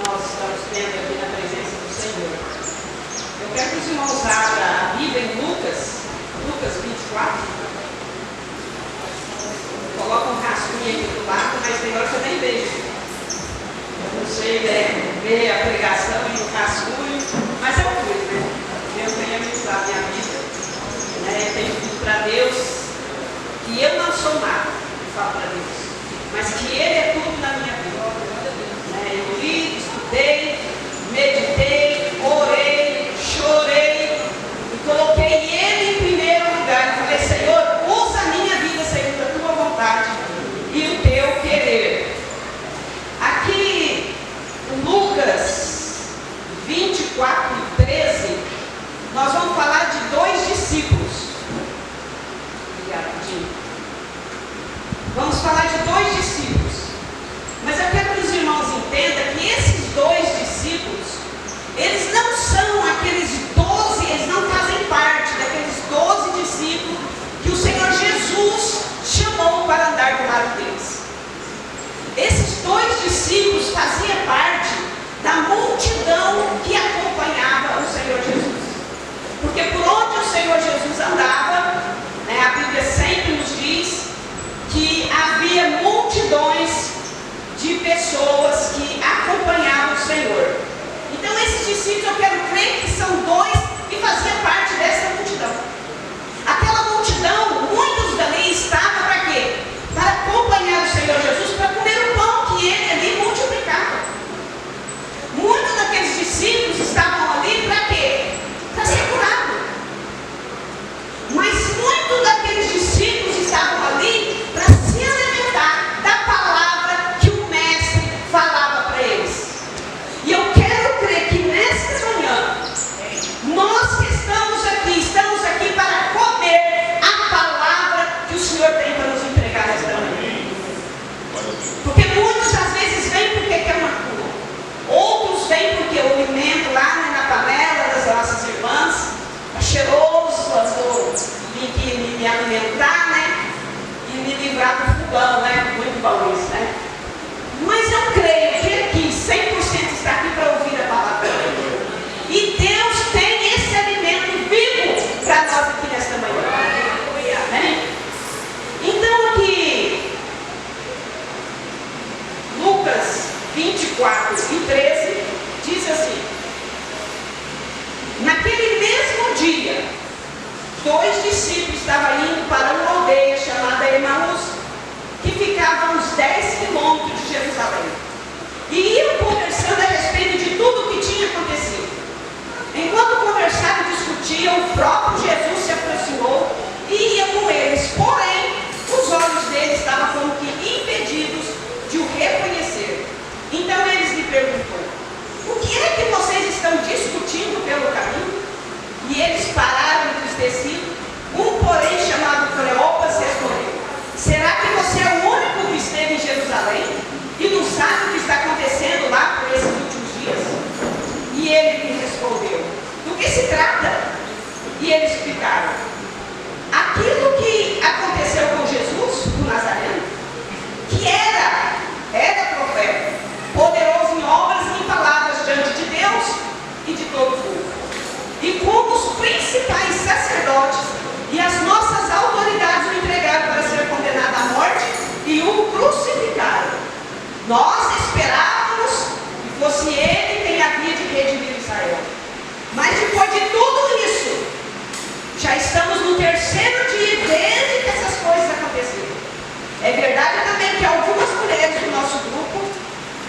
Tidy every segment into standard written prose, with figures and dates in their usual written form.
nós estamos tendo aqui na presença do Senhor. Eu quero que os irmãos abram a Bíblia em Lucas 24. Coloca um rascunho aqui do lado, mas tem hora que eu nem vejo. Eu não sei ver a pregação e o rascunho, mas eu fui, né? Deus tem abençoado a minha vida. Eu tenho pedido para Deus que eu não sou nada, eu falo para Deus, mas que Ele é tudo na minha vida. Eu li, estudei, meditei, orei, chorei e coloquei Ele em primeiro lugar. E falei: Senhor, usa a minha vida segundo a tua vontade e o teu querer. Aqui, Lucas 24 e 13, nós vamos falar de dois discípulos. Obrigada, Dinho. Vamos falar de dois discípulos. Mas eu quero que os irmãos entendam que esses dois discípulos, eles não são aqueles 12, eles não fazem parte daqueles 12 discípulos que o Senhor Jesus chamou para andar do lado deles. Esses dois discípulos faziam parte da multidão que acompanhava o Senhor Jesus. Porque por onde o Senhor Jesus andava, a Bíblia sempre nos diz que havia multidões de pessoas que acompanhavam o Senhor. Então esses discípulos, eu quero crer que são dois que faziam parte dessa multidão. Aquela multidão, muitos dali estavam para quê? Para acompanhar o Senhor Jesus, para comer o pão que Ele ali multiplicava. Muitos daqueles discípulos estavam ali para quê? Para ser curado. Mas muitos daqueles discípulos estavam ali para se alimentar da palavra que o Mestre falava para eles. E eu quero crer que nesta manhã, nós que estamos aqui para comer a palavra que o Senhor tem para nos entregar nesta manhã. Porque muitos às vezes vêm porque quer uma cura. Outros vêm porque o alimento lá na panela das nossas irmãs está cheiroso, eu vou vir aqui me alimentar, e me livrar do fogão, muito bom isso, Mas eu creio que aqui 100% está aqui para ouvir a palavra. E Deus tem esse alimento vivo para nós aqui nesta manhã. Então aqui, Lucas 24 e 13 diz assim: naquele mesmo dia, dois discípulos estavam indo para uma aldeia chamada Emaús, que ficava a uns 10 quilômetros de Jerusalém, e iam conversando a respeito de tudo o que tinha acontecido. Enquanto conversavam e discutiam, o próprio Jesus se aproximou e ia com eles, porém os olhos deles estavam como que impedidos de o reconhecer. Então eles lhe perguntou: o que é que vocês estão discutindo pelo caminho? E eles pararam entristecidos. Um, porém, chamado Cleopas, respondeu: será que você é o único que esteve em Jerusalém e não sabe o que está acontecendo lá por esses últimos dias? E ele lhe respondeu: do que se trata? E eles explicaram: aquilo que aconteceu com Jesus, o Nazareno, que era profeta, poderoso em obras e em palavras diante de Deus e de todo o povo. E como os principais sacerdotes e as nossas autoridades o entregaram para ser condenado à morte e o crucificaram. Nós esperávamos que fosse ele quem havia de redimir Israel. Mas depois de tudo isso, já estamos no terceiro dia desde que essas coisas aconteceram. É verdade também que algumas mulheres do nosso grupo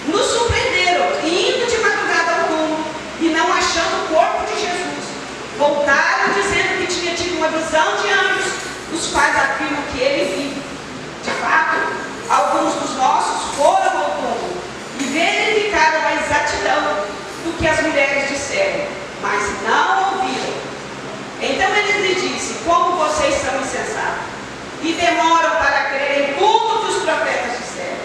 nos surpreenderam, indo de madrugada ao túmulo e não achando o corpo de Jesus, voltaram dizendo que tinha tido uma visão de anjos, os quais afirmam que ele vive. De fato, alguns dos nossos foram ao túmulo e verificaram a exatidão do que as mulheres disseram, mas não ouviram. Então ele lhe disse: como vocês são insensatos e demoram para crer em tudo que os profetas disseram.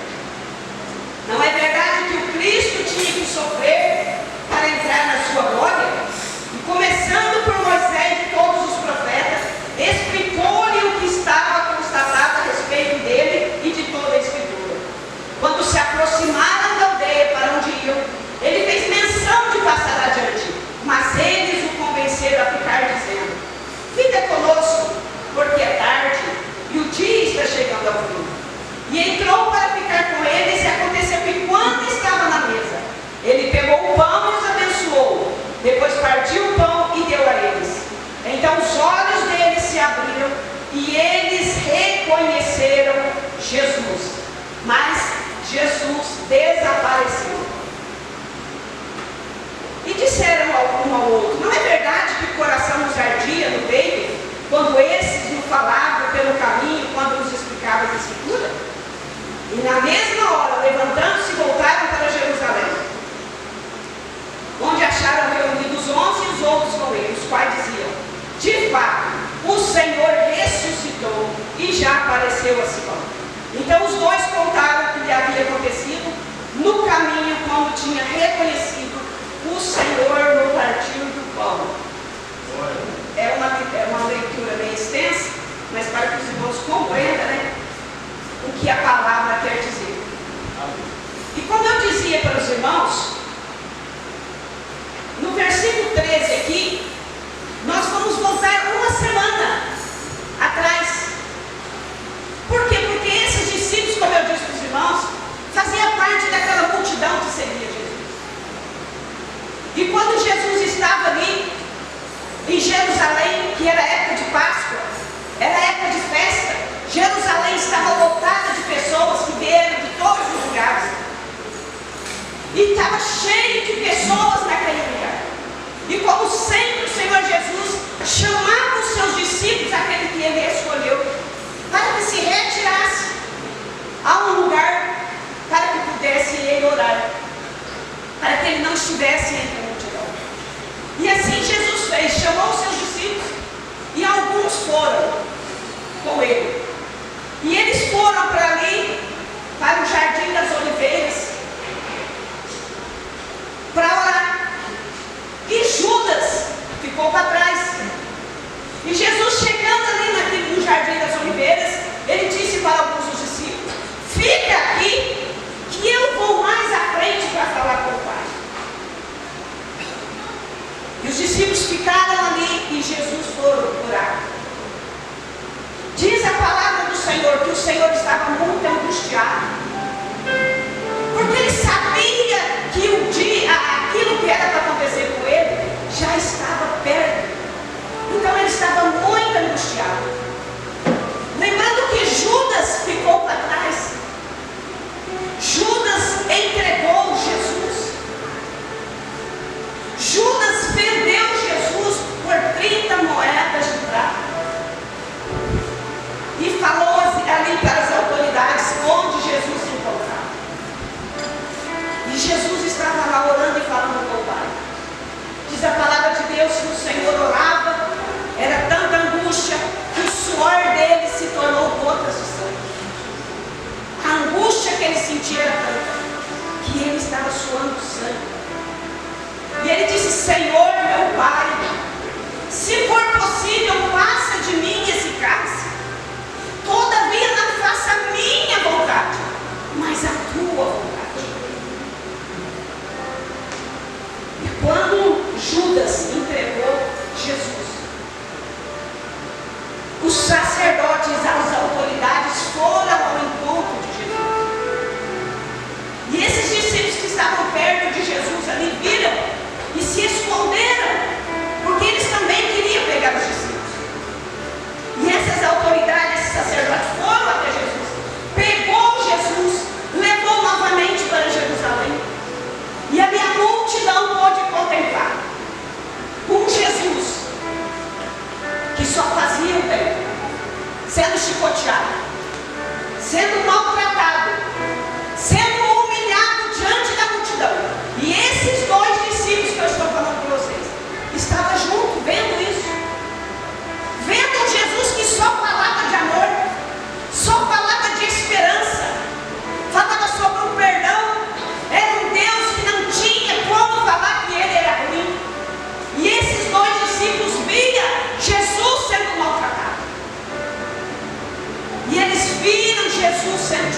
Não é verdade que o Cristo tinha que sofrer para entrar na sua glória? E começando por Moisés e todos os profetas, explicou-lhe o que estava constatado a respeito dele e de toda a Escritura. Quando se aproximaram da aldeia para onde iam, ele Jesus desapareceu. E disseram um ao outro: não é verdade que o coração nos ardia no peito, quando esses nos falavam pelo caminho, quando nos explicavam a Escritura? E na mesma hora, levantando-se, voltaram para Jerusalém, onde acharam reunidos os 11 e os outros com eles, os quais diziam: de fato, o Senhor ressuscitou e já apareceu a Simão. Então os dois contaram o que lhe havia acontecido no caminho, quando tinha reconhecido o Senhor no partir do pão. É uma leitura bem extensa, mas para que os irmãos compreendam, né, o que a palavra quer dizer. E como eu dizia para os irmãos, no versículo 13 aqui, nós vamos voltar uma semana atrás. Por quê? Porque esses discípulos, como eu disse para os irmãos, faziam parte daquela multidão que seguia Jesus. E quando Jesus estava ali em Jerusalém, que era época de Páscoa, era época de festa, Jerusalém estava lotada de pessoas que vieram de todos os lugares. E estava cheio de pessoas naquele lugar. E como sempre o Senhor Jesus chamava os seus discípulos, aquele que ele escolheu, para que se retirasse a um lugar para que pudesse ele orar, para que ele não estivesse entre a multidão. E assim Jesus fez, chamou os seus discípulos, e alguns foram com ele. E eles foram para ali, para o Jardim das Oliveiras, para orar. E Judas ficou para trás. E Jesus, chegando ali no Jardim das Oliveiras, ele disse para alguns dos discípulos: fica aqui, que eu vou mais à frente para falar com o Pai. E os discípulos ficaram ali e Jesus foi orar. Diz a palavra do Senhor que o Senhor estava muito angustiado, porque ele sabia que o dia, aquilo que era para acontecer com ele, já estava perto. Então ele estava muito angustiado. Lembrando que Judas ficou para trás. Judas entregou Jesus. Judas vendeu Jesus por 30 moedas de prata. E falou ali para as autoridades onde Jesus se encontrava. E Jesus estava lá orando e falando com o Pai. Diz a palavra de Deus que o Senhor orava, era tanta angústia que o suor dele se tornou gotas de sangue. A angústia que ele sentia era tanta que ele estava suando sangue. E ele disse: Senhor meu Pai, se for possível, passa de mim esse cálice. Todavia não faça a minha vontade, mas a tua vontade. E quando Judas entregou Jesus, os sacerdotes, as autoridades foram ao encontro de Jesus. E esses discípulos que estavam perto de Jesus ali viram e se esconderam, porque eles também queriam pegar os discípulos. E essas autoridades, esses sacerdotes foram até Jesus, pegou Jesus, levou novamente para Jerusalém. E ali a multidão pôde contemplar um Jesus que só fazia o bem, sendo chicoteado, sendo maltratado, sendo humilhado diante da multidão. E esses dois discípulos que eu estou falando com vocês estavam juntos, vendo isso, vendo um Jesus que só falava de amor, só falava de esperança, falava sobre o perdão. Era um Deus que não tinha como falar que ele era ruim. E esses dois discípulos viam Jesus sendo maltratado, e eles viram Jesus sendo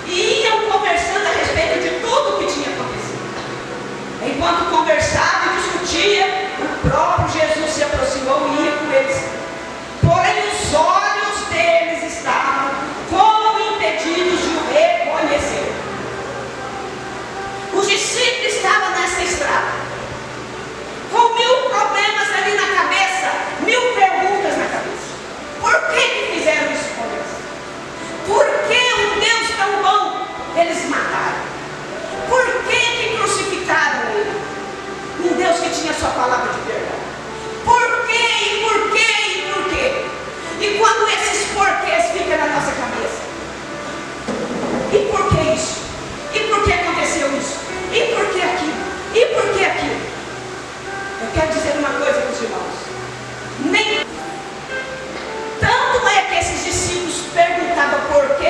e iam conversando a respeito de tudo o que tinha acontecido. Enquanto conversava e discutia, o próprio Jesus se aproximou e ia com eles. Porém, os olhos deles estavam como impedidos de o reconhecer. Os discípulos estavam nessa estrada, com 1000 problemas ali na cabeça, 1000 perguntas na cabeça. Por que fizeram isso com Deus? Por que um Deus tão bom eles mataram? Por que crucificaram ele? Um Deus que tinha sua palavra de perdão. Por quê? E por quê? E por quê? E quando esses porquês ficam na nossa cabeça? E por que isso? E por que aconteceu isso? E por que aquilo? E por que aquilo? Eu quero dizer uma coisa para os irmãos. Nem tanto é que esses discípulos perguntavam por quê,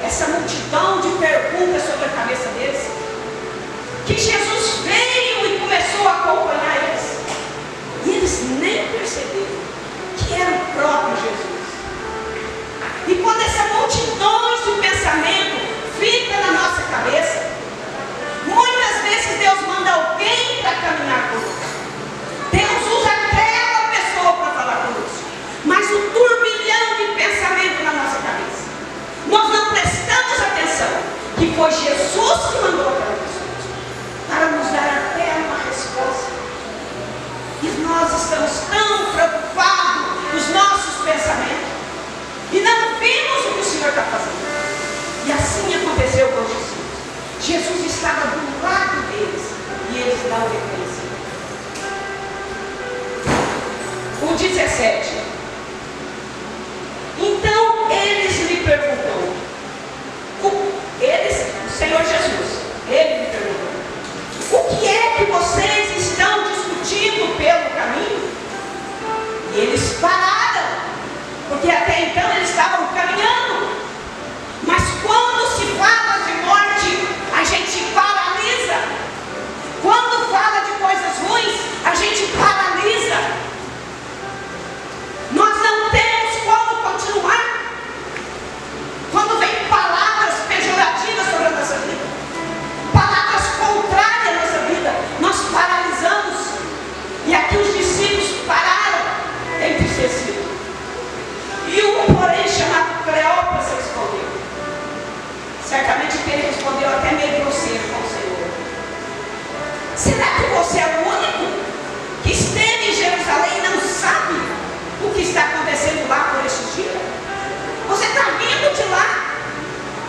essa multidão de perguntas sobre a cabeça deles, que Jesus veio e começou a acompanhar eles. E eles nem perceberam que era o próprio Jesus. E quando essa multidão de pensamento fica na nossa cabeça, muitas vezes Deus manda alguém para caminhar conosco. Deus usa aquela pessoa para falar conosco. Mas o turbilhão de pensamento na nossa cabeça, nós não prestamos atenção que foi Jesus que mandou aquela pessoa para nos dar até uma resposta. E nós estamos tão preocupados com os nossos pensamentos e não vimos o que o Senhor está fazendo. E assim aconteceu com os discípulos. Jesus estava do lado deles e eles não reconheceram. O 17. Então eles lhe perguntou, o Senhor Jesus, ele lhe perguntou: o que é que vocês estão discutindo pelo caminho? E eles pararam, porque até então eles estavam caminhando. Mas quando se fala de morte, a gente paralisa. Quando fala de coisas ruins, a gente paralisa. Nós não temos como continuar. Quando vem palavras pejorativas sobre a nossa vida, palavras contrárias à nossa vida, nós paralisamos. E aqui os discípulos pararam, entristecidos. E um, porém, chamado Cleopas, respondeu. Certamente que ele respondeu até meio grosseiro com o Senhor: será que você é o único que esteve em Jerusalém e não sabe o que está acontecendo lá por esses dias? Você está vindo de lá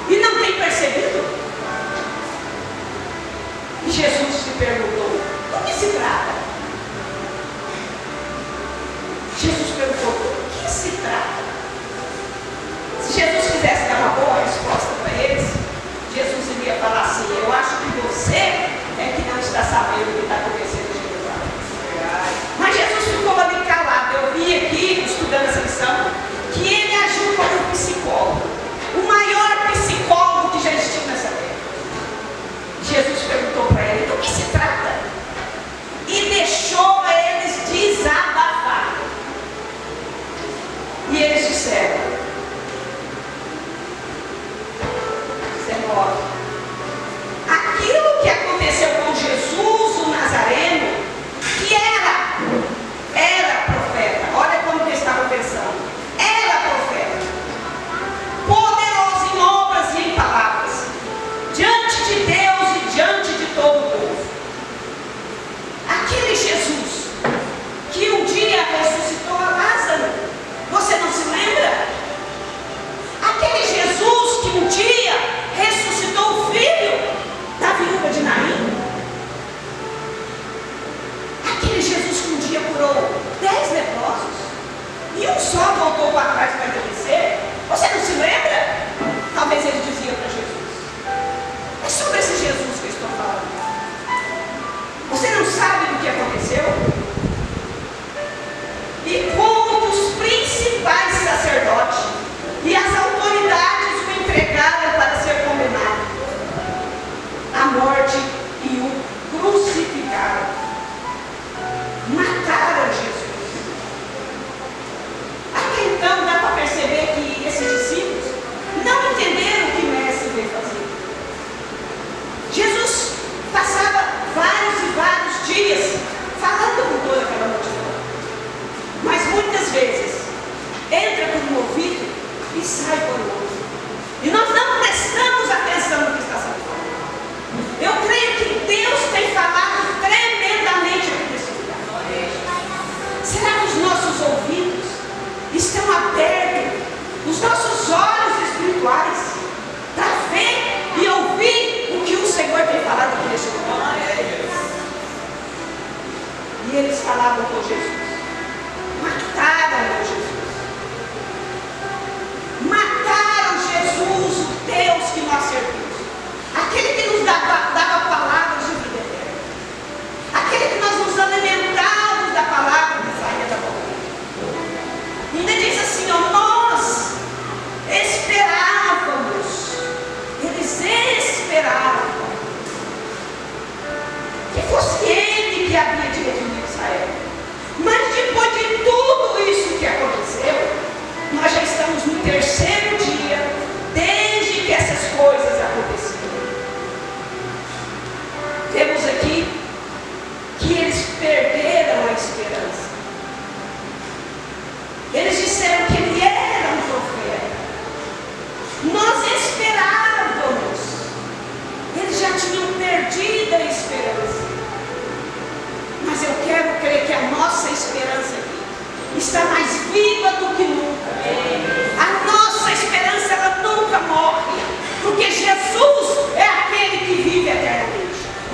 e não tem percebido? E Jesus te perguntou: do que se trata? Jesus perguntou: do que se trata? Se Jesus quisesse dar uma boa resposta para eles, Jesus iria falar assim: eu acho que você é que não está sabendo o que está acontecendo.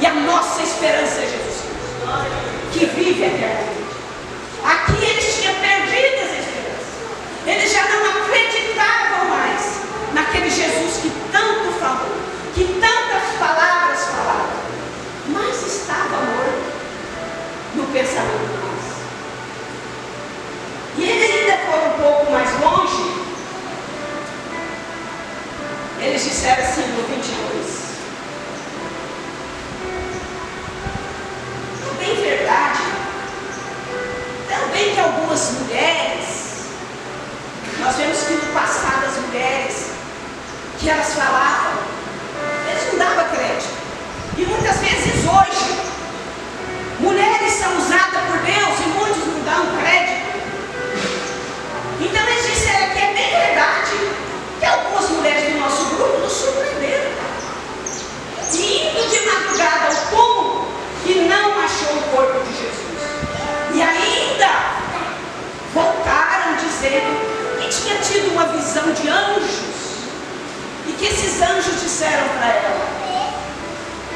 E a nossa esperança é Jesus Cristo, que vive eternamente. Aqui eles tinham perdido as esperanças. Eles já não acreditavam mais naquele Jesus que tanto falou, que tantas palavras falava, mas estava morto no pensamento deles. E ele ainda foi um pouco mais longe. Eles disseram assim no 22: bem verdade, também que algumas mulheres, nós vemos que no passado as mulheres, que elas falavam, eles não davam crédito. E muitas vezes hoje, mulheres são usadas por Deus e muitos não dão crédito. Então eles disseram que é bem verdade que algumas mulheres do nosso grupo nos surpreenderam, indo de madrugada ao túmulo e não achou o corpo de Jesus. E ainda voltaram dizendo que tinha tido uma visão de anjos e que esses anjos disseram para ela: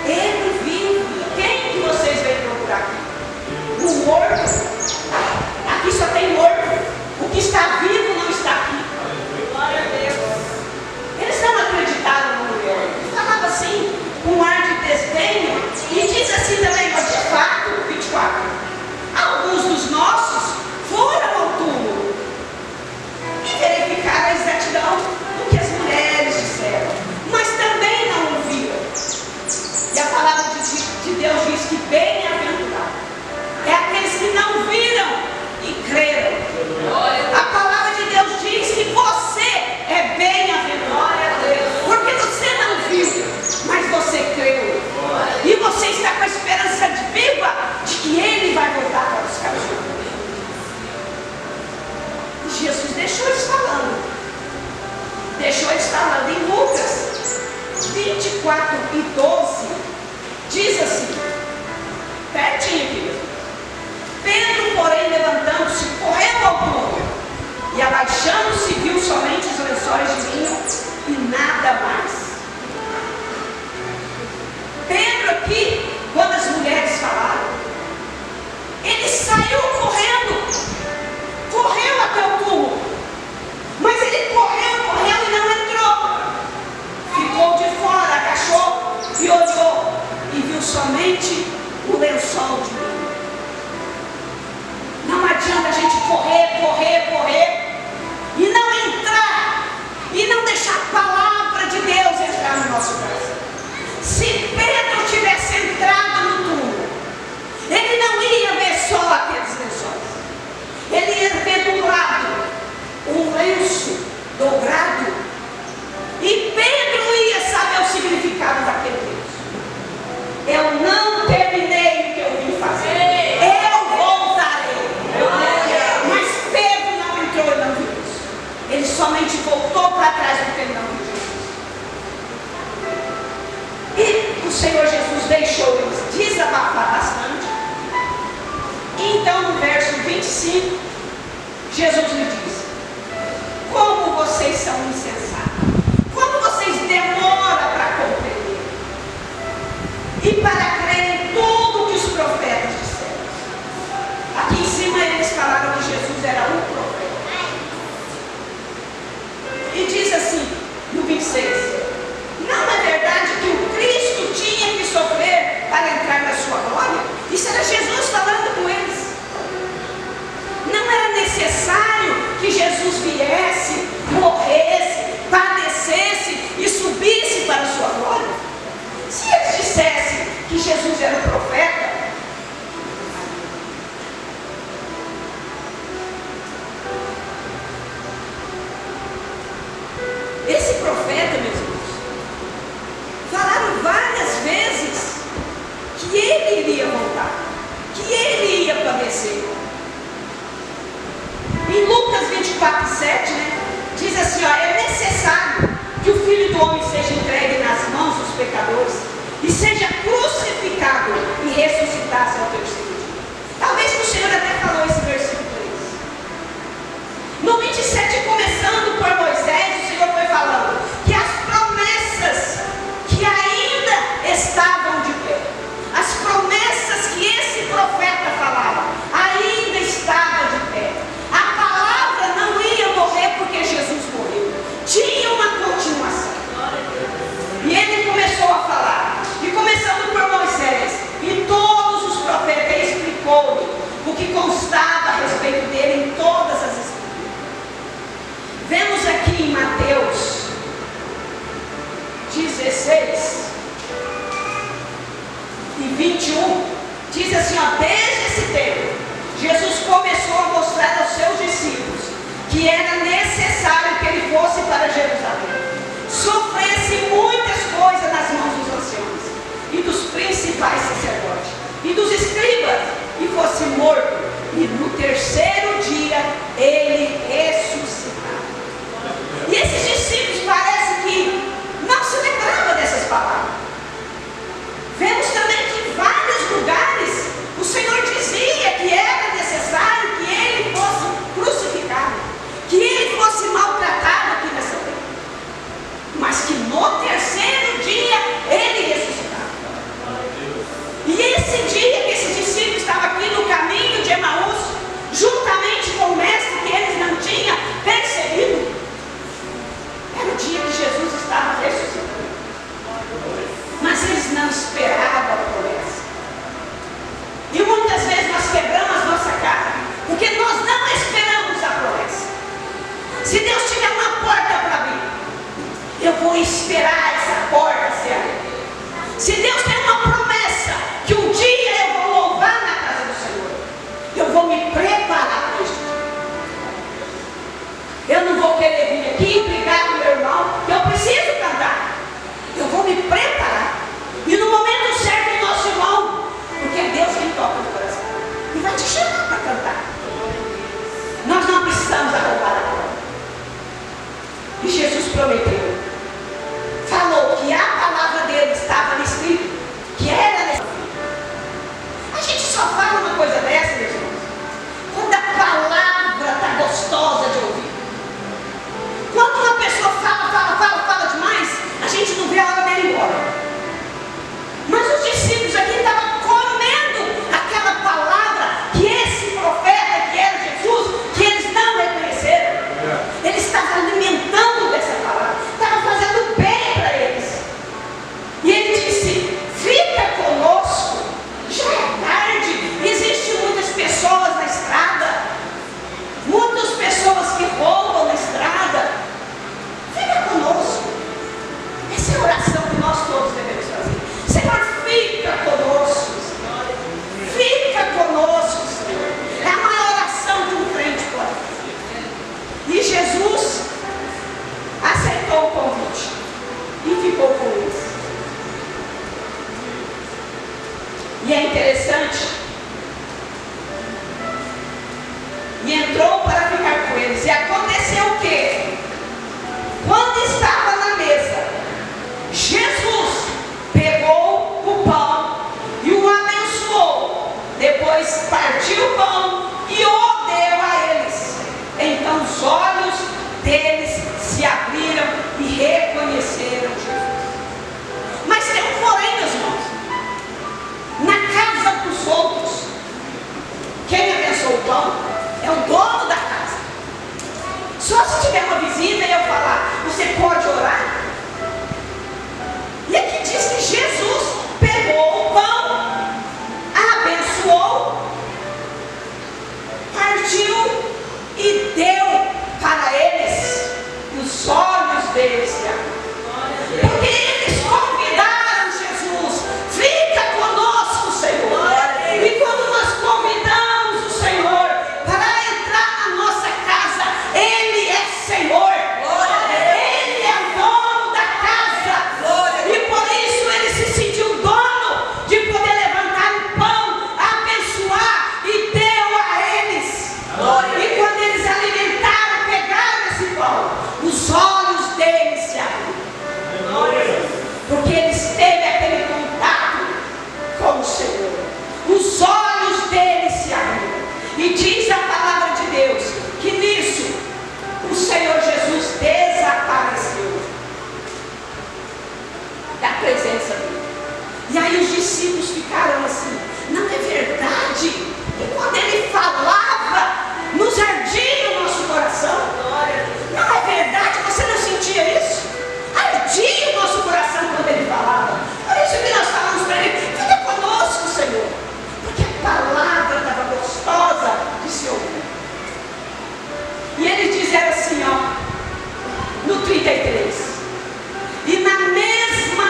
ele vive. Quem que vocês vêm procurar aqui? O morto. Aqui só tem morto. O que está vivo não está aqui. Glória a Deus. Eles não acreditaram na mulher. Ele falava assim, com um ar de desdenho. E diz assim também, mas de fato, 24, alguns dos nossos foram ao túmulo e verificaram a exatidão do que as mulheres disseram, mas também não ouviram. E a palavra de Deus diz que bem-aventurado é aqueles que não viram e creram. A palavra de Deus diz que você é bem-aventurado, porque você não viu, mas você creu. E você está com a esperança viva de que Ele vai voltar para buscar o seu filho. E Jesus deixou eles falando. Em Lucas 24 e 12, diz assim, pertinho aqui mesmo: Pedro, porém, levantando-se, correu ao túmulo, e abaixando-se, viu somente os lençóis de linho e nada mais. Pedro aqui, quando as mulheres falaram, ele saiu correu até o túmulo, mas ele correu e não entrou. Ficou de fora, agachou e olhou e viu somente o lençol de linho. Não adianta a gente correr e não entrar e não deixar a palavra de Deus entrar no nosso coração. Se Pedro tivesse entrado no túmulo, ele não ia ver só aqueles lençóis. Ele ia ver do lado um lenço dobrado. E Pedro ia saber o significado daquele lenço. Eu não terminei o que eu vim fazer. Eu voltarei. Mas Pedro não entrou e não viu isso. Ele somente voltou para trás porque ele não viu Jesus. E o Senhor Jesus deixou eles desabafar bastante. E então no verso 25, Jesus lhe diz: como vocês são insensatos, como vocês demoram para compreender e para crer em tudo que os profetas disseram. Aqui em cima eles falaram que Jesus era um profeta. E diz assim no 26: não é verdade que o Cristo tinha que sofrer para entrar na sua glória? Isso era Jesus falando com eles. Não era necessário que Jesus viesse, morresse, padecesse e subisse para a sua glória? Se eles dissessem que Jesus era um profeta, esse profeta, meus irmãos, falaram várias vezes que ele iria voltar, que ele ia padecer. Em Lucas 24, 7, diz assim, é necessário que o Filho do Homem seja entregue nas mãos dos pecadores e seja crucificado e ressuscitasse ao terceiro dia. Talvez o Senhor até falou esse versículo 3. No 27, começando por Moisés, o Senhor foi falando que as promessas que ainda estavam de pé, 16 e 21, diz assim, ó, desde esse tempo, Jesus começou a mostrar aos seus discípulos que era necessário que ele fosse para Jerusalém, sofresse muitas coisas nas mãos dos anciãos e dos principais sacerdotes e dos escribas, e fosse morto, e no terceiro dia ele ressuscitava. E esses discípulos parece que não se lembravam dessas palavras. Vemos também que em vários lugares o Senhor dizia que era necessário que ele fosse crucificado, que ele fosse maltratado aqui nessa terra, mas que no terceiro dia ele ressuscitava. E esse dia que esses discípulos estavam aqui no caminho de Emaús, juntamente com o mestre que eles não tinham percebido, era o dia que Jesus estava ressuscitando. Mas eles não esperavam a promessa. E muitas vezes nós quebramos a nossa cara, porque nós não esperamos a promessa. Se Deus tiver uma porta para abrir, eu vou esperar essa porta se abrir. Se Deus tem uma promessa que um dia eu vou louvar na casa do Senhor, eu vou me preparar para isso. Eu não vou querer vir aqui brigar com meu irmão, eu preciso cantar. Eu vou me preparar. E no momento certo, o nosso irmão, porque é Deus quem toca no coração, e vai te chamar para cantar. Nós não precisamos arrumar a porta. E Jesus prometeu, falou que a palavra dele estava no escrito, que era nessa vida. A gente só fala uma coisa dessa, meus irmãos, quando a palavra está gostosa de ouvir. Quando uma pessoa fala demais, a gente não vê a hora dele ir embora. Mas os discípulos aqui estavam comendo aquela palavra que esse profeta, que era Jesus, que eles não reconheceram. Eles estavam alimentando dessa palavra, estavam fazendo bem para eles. E ele disse, fica conosco, já é tarde, existem muitas pessoas na estrada, muitas pessoas que roubam na estrada, fica conosco. Essa é a oração que nós todos devemos fazer. Senhor, fica conosco, fica conosco, Senhor. É a maior oração que um crente pode fazer. E Jesus aceitou o convite e ficou com eles. E é interessante, e entrou para ficar com eles. E aconteceu o quê? Quando estava na mesa, Jesus pegou o pão e o abençoou, depois partiu o pão e o deu a eles. Então os olhos deles se abriram e reconheceram Jesus. Mas tem um porém, meus irmãos, na casa dos outros, quem abençoou o pão é o dono da casa. Só se tiver uma visita e eu falar, você pode orar? E aqui diz que Jesus pegou o pão, abençoou, partiu e deu para eles. E os olhos deles se abriram. Porque eles convidaram Jesus, fica conosco, Senhor. E quando nós convidamos o Senhor para entrar na nossa casa, Ele é Senhor. Ele é o dono da casa. E por isso Ele se sentiu dono de poder levantar o pão, abençoar e deu a eles. E quando eles alimentaram, pegaram esse pão, os olhos deles se abriram. Porque eles teve aquele contato com o Senhor. Os olhos deles se abriram. E diz a palavra de Deus que nisso o Senhor Jesus desapareceu da presença dele. E aí os discípulos ficaram assim, não é verdade? E quando ele falava, nos ardia o nosso coração. Não é verdade? Você não sentia isso? Ardia o nosso coração quando ele falava. Por isso que nós falamos para ele, fica conosco, Senhor. Porque a palavra estava gostosa de se ouvir. E ele dizia assim, ó, no 33, e na mesma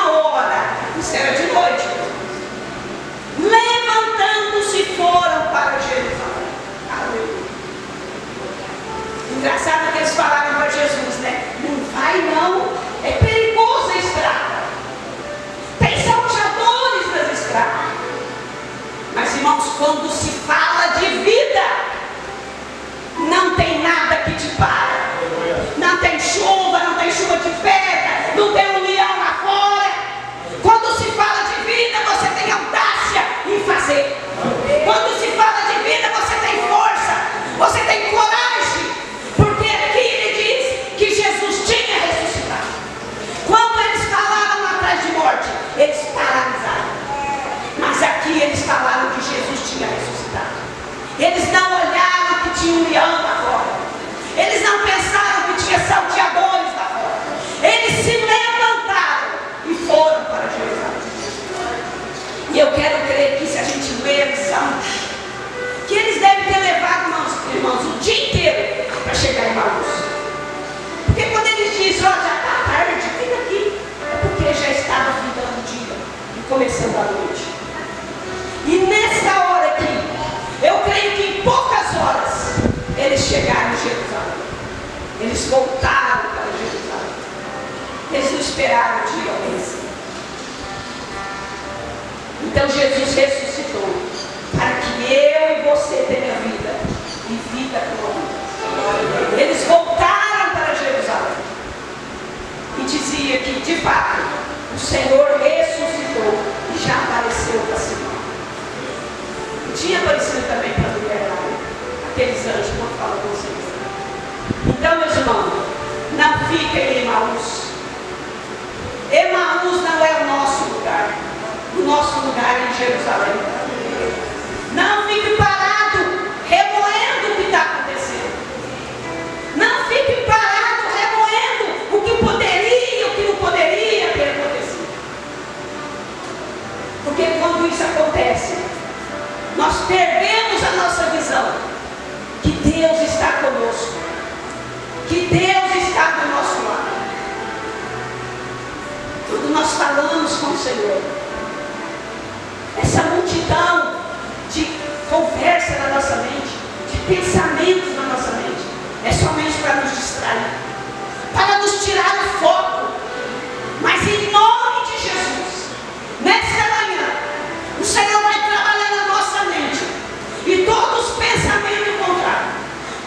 começando a noite. E nessa hora aqui, eu creio que em poucas horas, eles chegaram em Jerusalém. Eles voltaram para Jerusalém. Eles não esperaram o dia amanhecer. Então Jesus ressuscitou para que eu e você tenha vida e vida com abundância. Eles voltaram para Jerusalém e dizia que de fato o Senhor ressuscitou e já apareceu para Simão. E tinha aparecido também para a mulher lá, aqueles anjos que eu falo com vocês. Então, meus irmãos, não fiquem em Emaús. Emaús não é o nosso lugar. O nosso lugar é em Jerusalém. Não fique parado remoendo o que está acontecendo. Não fique parado remoendo o que poderia e o que não poderia ter acontecido. Porque quando isso acontece, nós perdemos a nossa visão que Deus está conosco, que Deus está do nosso lado. Quando nós falamos com o Senhor, essa multidão de conversa na nossa mente, de pensamentos na nossa mente, é somente para nos distrair, para nos tirar o foco. Mas em nome de Jesus, nesta manhã, o Senhor vai trabalhar na nossa mente, e todos os pensamentos contrários,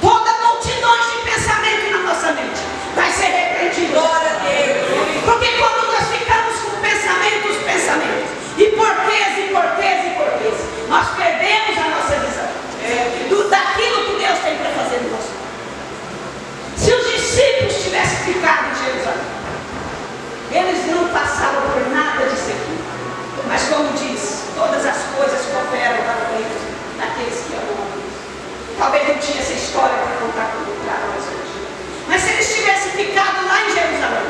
toda multidão de pensamento na nossa mente, vai ser repreendido. Glória a Deus. Porque quando nós ficamos com pensamentos, e porquês, nós perdemos a nossa visão daquilo que Deus tem para fazer no nosso mundo. Se os discípulos tivessem ficado em Jerusalém, eles não passaram por nada disso aqui. Mas como diz, todas as coisas cooperam para o bem daqueles que amam a Deus. Talvez não tinha essa história para contar para nós hoje. Mas se eles tivessem ficado lá em Jerusalém,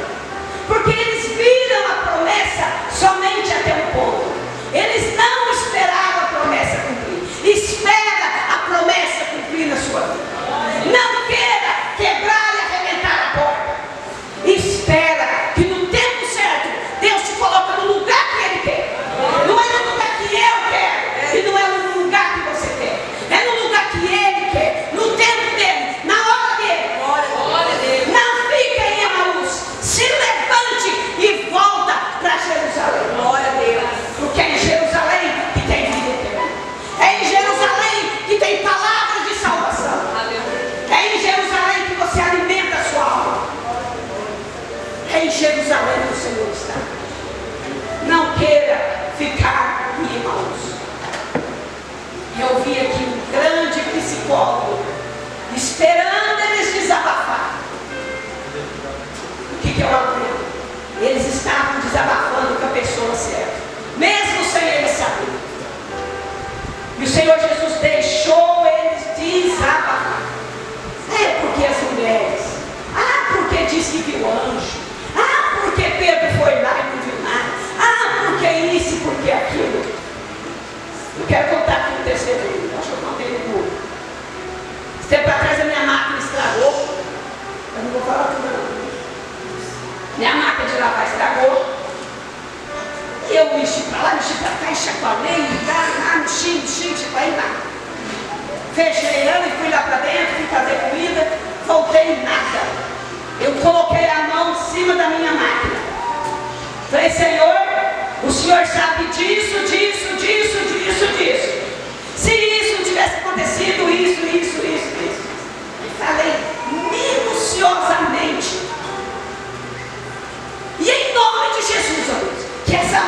porque eles viram a promessa somente até um ponto. Eles não esperaram a promessa cumprir. Espera a promessa cumprir na sua vida. Não queira quebrar e arrebentar a porta. Espera que no tempo certo Deus te coloca no lugar que Ele quer. Não é no lugar que eu quero, e não é no lugar que você quer. É no lugar que Ele quer, no tempo dele, na hora dele. Não fique em Emaús. Se levante e volta para Jerusalém. Glória a Deus. Porque é em Jerusalém que tem vida eterna. É em Jerusalém que tem palavras de salvação. É em Jerusalém que você alimenta a sua alma. É em Jerusalém que o Senhor está. Não queira ficar em Emaús. Eu vi aqui um grande psicólogo esperando eles desabafar. O que eu aprendo? Eles estavam desabafando com a pessoa certa, mesmo sem eles saberem. E o Senhor Jesus deixou eles desabafar. É porque as mulheres, porque diz que viu anjo, porque Pedro foi lá e não viu nada, porque isso e porque aquilo. Eu quero contar aqui um testemunho. Acho que eu contei no mundo. Esse tempo atrás a minha máquina estragou. Eu não vou falar tudo não. Minha máquina de lavar estragou. E eu mexi para lá, mexi para cá, enxaqualei, mexi, chacoalhei nada. Fechei ela e fui lá para dentro, fui fazer comida, voltei nada. Eu coloquei a mão em cima da minha máquina. Falei, Senhor, o Senhor sabe disso. Se isso não tivesse acontecido, isso. E falei minuciosamente. E em nome de Jesus, amigos, que essa